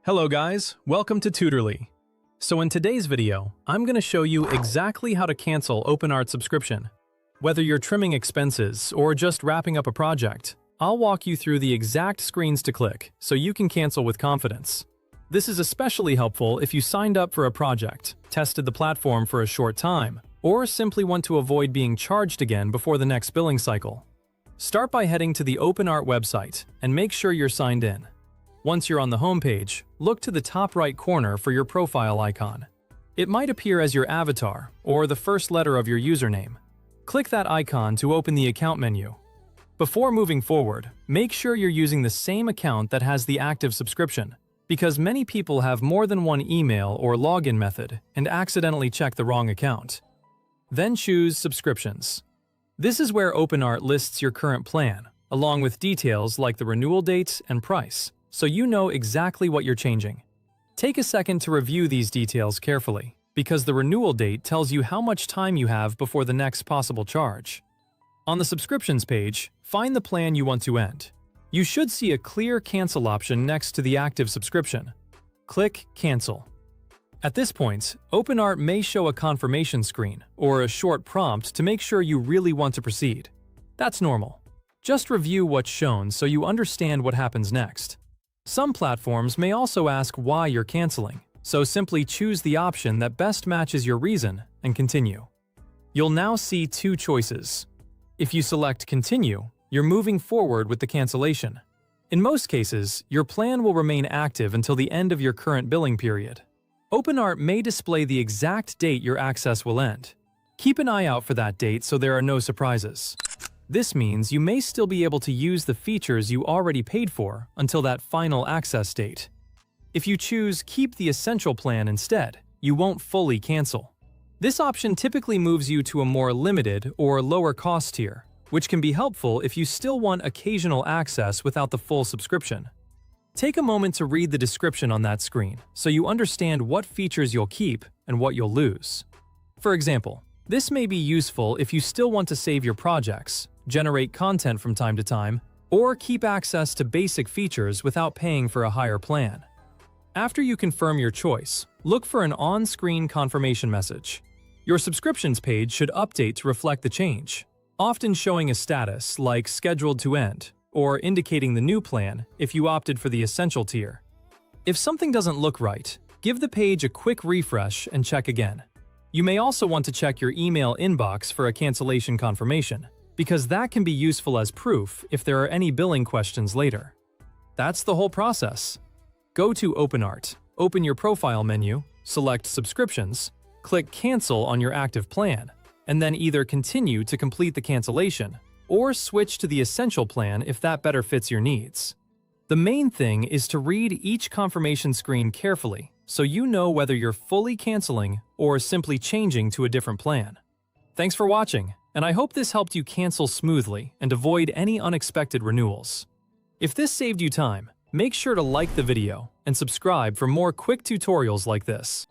Hello guys, welcome to Tutorly. So in today's video, I'm going to show you exactly how to cancel Openart subscription. Whether you're trimming expenses or just wrapping up a project, I'll walk you through the exact screens to click so you can cancel with confidence. This is especially helpful if you signed up for a project, tested the platform for a short time, or simply want to avoid being charged again before the next billing cycle. Start by heading to the Openart website and make sure you're signed in. Once you're on the homepage, look to the top right corner for your profile icon. It might appear as your avatar or the first letter of your username. Click that icon to open the account menu. Before moving forward, make sure you're using the same account that has the active subscription, because many people have more than one email or login method and accidentally check the wrong account. Then choose Subscriptions. This is where Openart lists your current plan, along with details like the renewal date and price, so you know exactly what you're changing. Take a second to review these details carefully, because the renewal date tells you how much time you have before the next possible charge. On the subscriptions page, find the plan you want to end. You should see a clear cancel option next to the active subscription. Click Cancel. At this point, Openart may show a confirmation screen or a short prompt to make sure you really want to proceed. That's normal. Just review what's shown so you understand what happens next. Some platforms may also ask why you're canceling, so simply choose the option that best matches your reason and continue. You'll now see two choices. If you select Continue, you're moving forward with the cancellation. In most cases, your plan will remain active until the end of your current billing period. Openart may display the exact date your access will end. Keep an eye out for that date so there are no surprises. This means you may still be able to use the features you already paid for until that final access date. If you choose Keep the Essential plan instead, you won't fully cancel. This option typically moves you to a more limited or lower cost tier, which can be helpful if you still want occasional access without the full subscription. Take a moment to read the description on that screen so you understand what features you'll keep and what you'll lose. For example, this may be useful if you still want to save your projects, generate content from time to time, or keep access to basic features without paying for a higher plan. After you confirm your choice, look for an on-screen confirmation message. Your subscriptions page should update to reflect the change, often showing a status like Scheduled to End, or indicating the new plan if you opted for the Essential tier. If something doesn't look right, give the page a quick refresh and check again. You may also want to check your email inbox for a cancellation confirmation, because that can be useful as proof if there are any billing questions later. That's the whole process. Go to Openart, open your profile menu, select Subscriptions, click Cancel on your active plan, and then either continue to complete the cancellation or switch to the Essential plan if that better fits your needs. The main thing is to read each confirmation screen carefully so you know whether you're fully canceling or simply changing to a different plan. Thanks for watching, and I hope this helped you cancel smoothly and avoid any unexpected renewals. If this saved you time, make sure to like the video and subscribe for more quick tutorials like this.